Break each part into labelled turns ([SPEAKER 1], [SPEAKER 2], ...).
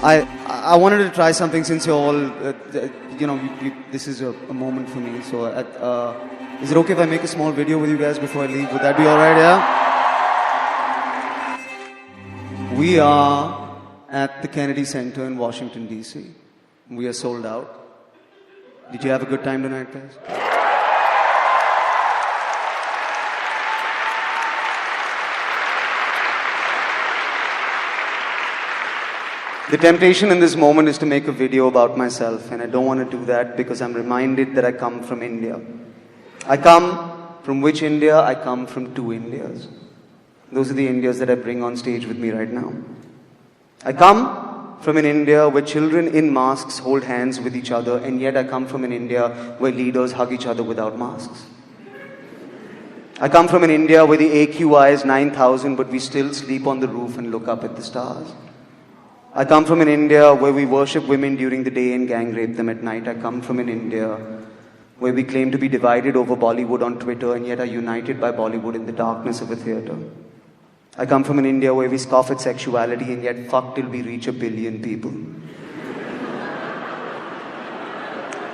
[SPEAKER 1] I wanted to try something since you're all, this is a moment for me. So, is it okay if I make a small video with you guys before I leave? Would that be alright, yeah? We are at the Kennedy Center in Washington, D.C. We are sold out. Did you have a good time tonight, guys? The temptation in this moment is to make a video about myself, and I don't want to do that because I'm reminded that I come from India. I come from which India? I come from two Indias. Those are the Indias that I bring on stage with me right now. I come from an India where children in masks hold hands with each other, and yet I come from an India where leaders hug each other without masks. I come from an India where the AQI is 9,000, but we still sleep on the roof and look up at the stars. I come from an India where we worship women during the day and gang rape them at night. I come from an India where we claim to be divided over Bollywood on Twitter and yet are united by Bollywood in the darkness of a theatre. I come from an India where we scoff at sexuality and yet fuck till we reach 1 billion people.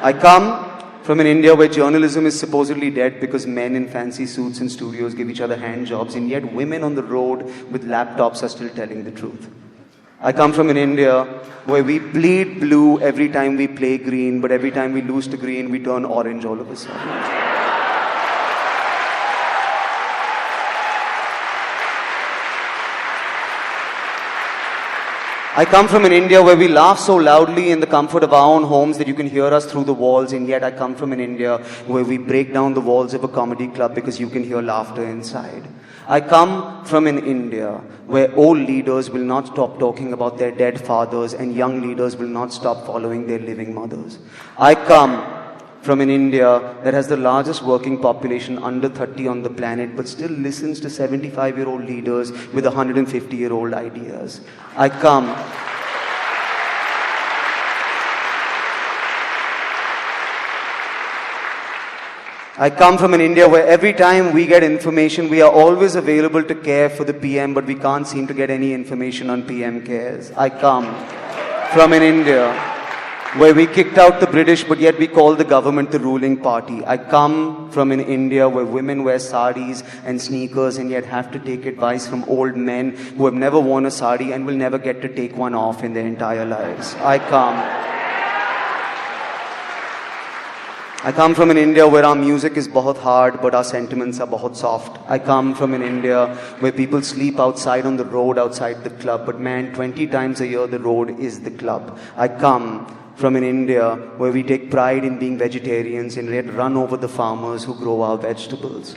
[SPEAKER 1] I come from an India where journalism is supposedly dead because men in fancy suits in studios give each other hand jobs, and yet women on the road with laptops are still telling the truth. I come from an India where we bleed blue every time we play green, but every time we lose to green, we turn orange all of a sudden. I come from an India where we laugh so loudly in the comfort of our own homes that you can hear us through the walls, and yet I come from an India where we break down the walls of a comedy club because you can hear laughter inside. I come from an India where old leaders will not stop talking about their dead fathers and young leaders will not stop following their living mothers. I come from an India that has the largest working population under 30 on the planet but still listens to 75-year-old leaders with 150-year-old ideas. I come from an India where every time we get information, we are always available to care for the PM, but we can't seem to get any information on PM Cares. I come from an India where we kicked out the British, but yet we call the government the ruling party. I come from an India where women wear saris and sneakers and yet have to take advice from old men who have never worn a sari and will never get to take one off in their entire lives. I come from an India where our music is bahut hard, but our sentiments are bahut soft. I come from an India where people sleep outside on the road outside the club, but man, 20 times a year the road is the club. I come from an India where we take pride in being vegetarians and yet run over the farmers who grow our vegetables.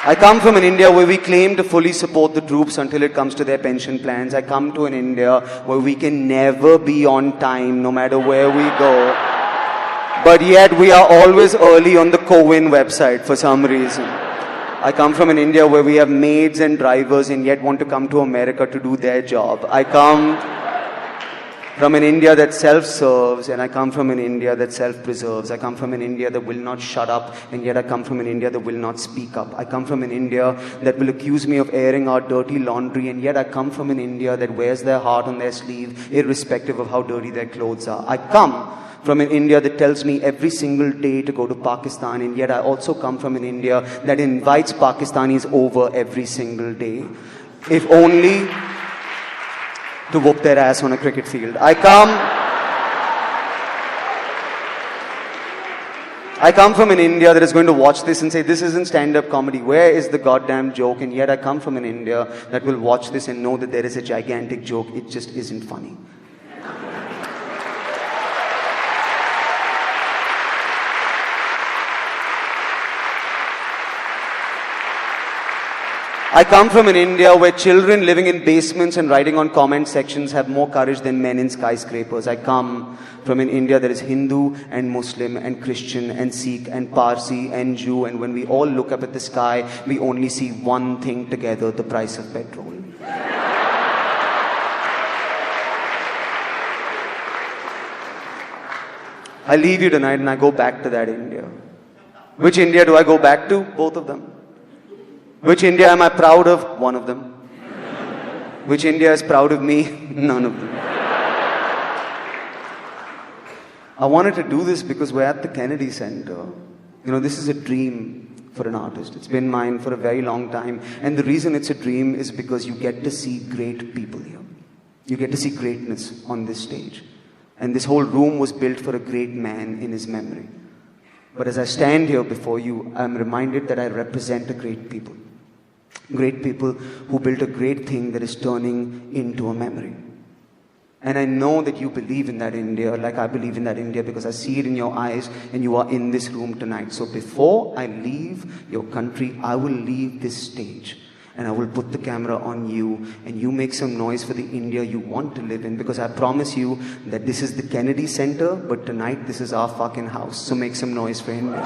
[SPEAKER 1] I come from an India where we claim to fully support the troops until it comes to their pension plans. I come to an India where we can never be on time no matter where we go. But yet we are always early on the CoWIN website for some reason. I come from an India where we have maids and drivers and yet want to come to America to do their job. I come from an India that self-serves, and I come from an India that self-preserves. I come from an India that will not shut up, and yet I come from an India that will not speak up. I come from an India that will accuse me of airing our dirty laundry, and yet I come from an India that wears their heart on their sleeve, irrespective of how dirty their clothes are. I come from an India that tells me every single day to go to Pakistan, and yet I also come from an India that invites Pakistanis over every single day, if only to whoop their ass on a cricket field. I come from an India that is going to watch this and say, this isn't stand-up comedy. Where is the goddamn joke? And yet I come from an India that will watch this and know that there is a gigantic joke. It just isn't funny. I come from an India where children living in basements and writing on comment sections have more courage than men in skyscrapers. I come from an India that is Hindu and Muslim and Christian and Sikh and Parsi and Jew, and when we all look up at the sky, we only see one thing together: the price of petrol. I leave you tonight and I go back to that India. Which India do I go back to? Both of them. Which India am I proud of? One of them. Which India is proud of me? None of them. I wanted to do this because we're at the Kennedy Center. You know, this is a dream for an artist. It's been mine for a very long time. And the reason it's a dream is because you get to see great people here. You get to see greatness on this stage. And this whole room was built for a great man in his memory. But as I stand here before you, I'm reminded that I represent a great people. Great people who built a great thing that is turning into a memory. And I know that you believe in that India like I believe in that India because I see it in your eyes and you are in this room tonight. So before I leave your country, I will leave this stage and I will put the camera on you and you make some noise for the India you want to live in, because I promise you that this is the Kennedy Center, but tonight this is our fucking house. So make some noise for India.